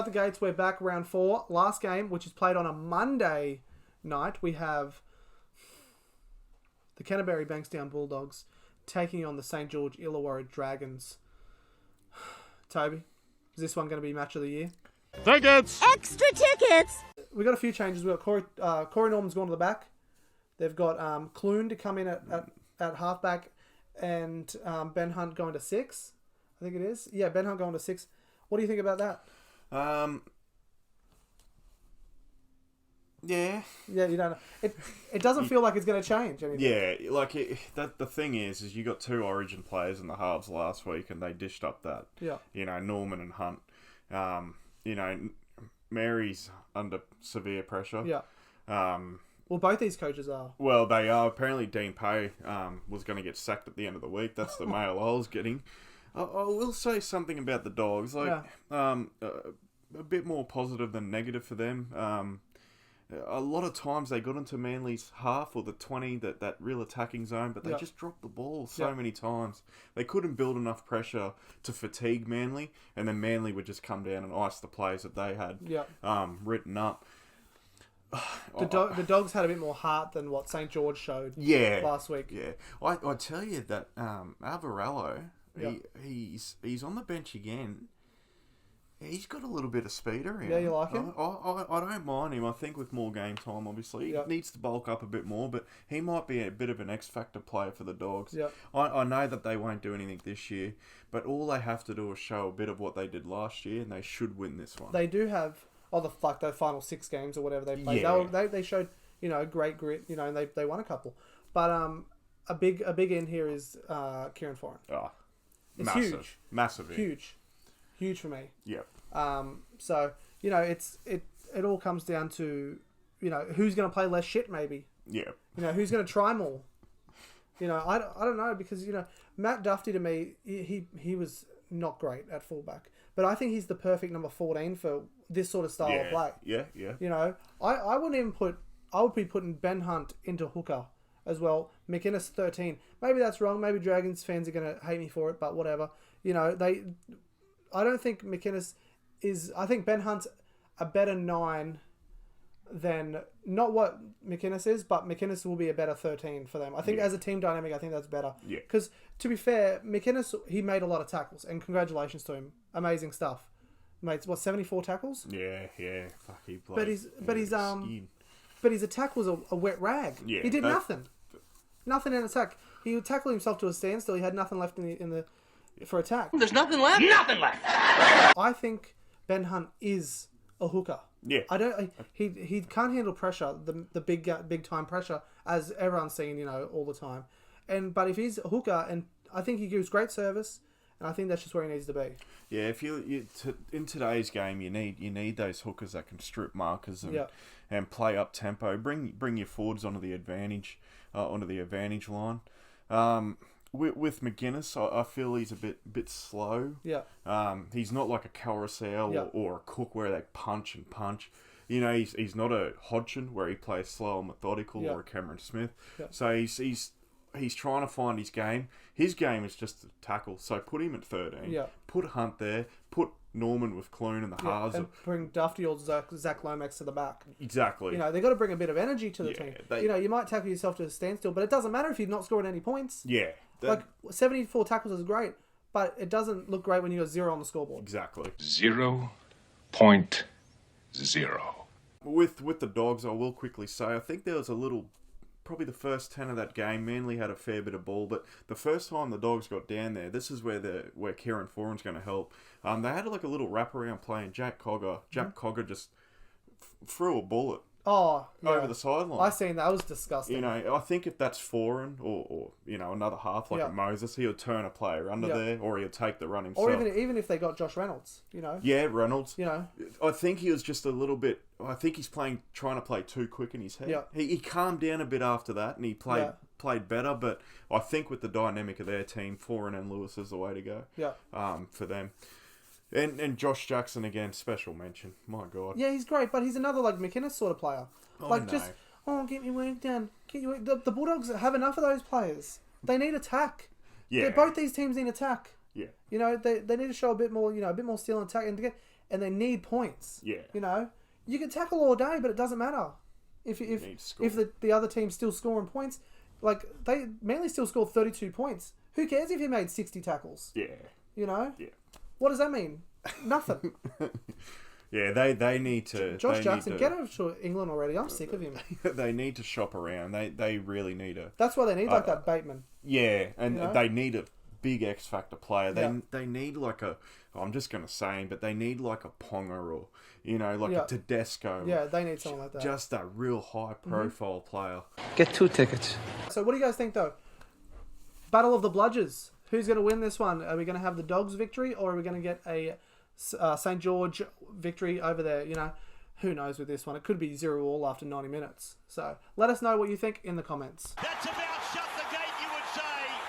shut the gates. We're back round 4. Last game, which is played on a Monday night, we have the Canterbury Bankstown Bulldogs taking on the St. George Illawarra Dragons. Toby, is this one going to be match of the year? Tickets! Extra tickets! We've got a few changes. We've got Corey Norman's gone to the back. They've got Clune to come in at halfback, and Ben Hunt going to 6. I think it is. Yeah, Ben Hunt going to 6. What do you think about that? Yeah. Yeah, you don't know. It doesn't feel like it's going to change anything. Yeah, like the thing is you got 2 Origin players in the halves last week, and they dished up that. Yeah. Norman and Hunt. Mary's under severe pressure. Yeah. Well, both these coaches are. Well, they are. Apparently, Dean Pay was going to get sacked at the end of the week. That's the mail I was getting. I will say something about the Dogs. A bit more positive than negative for them. A lot of times they got into Manly's half or the 20, that real attacking zone, but they just dropped the ball so many times. They couldn't build enough pressure to fatigue Manly, and then Manly would just come down and ice the plays that they had written up. The Dogs had a bit more heart than what St. George showed last week. Yeah. I tell you that Alvarello, he's on the bench again. He's got a little bit of speed around. Yeah, you like him? I don't mind him. I think with more game time, obviously. He needs to bulk up a bit more, but he might be a bit of an X-factor player for the Dogs. Yeah. I know that they won't do anything this year, but all they have to do is show a bit of what they did last year, and they should win this one. They do have, the final 6 games or whatever they played. Yeah. They showed, great grit, and they won a couple. But a big end here is Kieran Foran. Oh, it's massive. huge. Massive. Huge for me. Yep. So it all comes down to who's going to play less shit maybe. Yeah. Who's going to try more. I don't know, because Matt Duffy to me he was not great at fullback, but I think he's the perfect number 14 for this sort of style of play. Yeah. I wouldn't even I would be putting Ben Hunt into hooker as well. McInnes 13. Maybe that's wrong. Maybe Dragons fans are going to hate me for it, but whatever. I don't think McInnes is... I think Ben Hunt's a better 9 than... Not what McInnes is, but McInnes will be a better 13 for them. I think as a team dynamic, I think that's better. Yeah. Because, to be fair, McInnes, he made a lot of tackles, and congratulations to him. Amazing stuff. Mate, 74 tackles? Yeah. Fuck, he played. But his attack was a wet rag. Yeah, he did nothing. Nothing in attack. He tackled himself to a standstill. He had nothing left in the for attack. There's nothing left? Nothing left! I think Ben Hunt is a hooker. Yeah. He can't handle pressure, the big time pressure, as everyone's seen, all the time. But if he's a hooker, and I think he gives great service, and I think that's just where he needs to be. Yeah, if in today's game, you need those hookers that can strip markers and play up tempo. Bring your forwards onto the advantage line. With McInnes, I feel he's a bit slow. Yeah. He's not like a Carousel or a Cook where they punch and punch. He's not a Hodgson where he plays slow and methodical, or a Cameron Smith. Yeah. So he's trying to find his game. His game is just to tackle. So put him at 13. Yeah. Put Hunt there. Put Norman with Clune and the halves. And bring Duffy or Zach Lomax to the back. Exactly. They've got to bring a bit of energy to the team. You might tackle yourself to a standstill, but it doesn't matter if you're not scoring any points. Yeah. 74 tackles is great, but it doesn't look great when you got 0 on the scoreboard. Exactly. 0.0. With the Dogs, I will quickly say, I think there was probably the first 10 of that game, Manly had a fair bit of ball, but the first time the Dogs got down there, this is where Kieran Foran's going to help. They had a little wraparound play, and Jack Cogger just threw a bullet over the sideline. I seen that. It was disgusting. I think if that's Foran or another half like a Moses, he'll turn a player under there, or he'll take the run himself. Or even if they got Josh Reynolds, Yeah, Reynolds. I think he was just a little bit... I think he's trying to play too quick in his head. Yeah. He calmed down a bit after that, and he played better, but I think with the dynamic of their team, Foran and Lewis is the way to go. Yeah. For them. And Josh Jackson again, special mention. My God. Yeah, he's great, but he's another McInnes sort of player. Get me work done. The Bulldogs have enough of those players. They need attack. Yeah. Both these teams need attack. Yeah. They need to show a bit more, a bit more steel and attack, and to get and they need points. Yeah. You know, you can tackle all day, but it doesn't matter if the other team's still scoring points. Like Manly still scored 32 points. Who cares if he made 60 tackles? Yeah. You know. Yeah. What does that mean? Nothing. Yeah, they need to. Josh Jackson, get over to England already. I'm sick of him. They need to shop around. They really need to. That's why they need that Bateman. Yeah, and you know? they need a big X Factor player. Yeah. They need like a. I'm just gonna say him, but they need like a Ponga or a Tedesco. Yeah, they need someone like that. Just a real high profile player. Get 2 tickets. So what do you guys think though? Battle of the Bludgers. Who's going to win this one? Are we going to have the Dogs victory, or are we going to get a St. George victory over there? You know, who knows with this one? It could be 0-0 after 90 minutes. So let us know what you think in the comments. That's about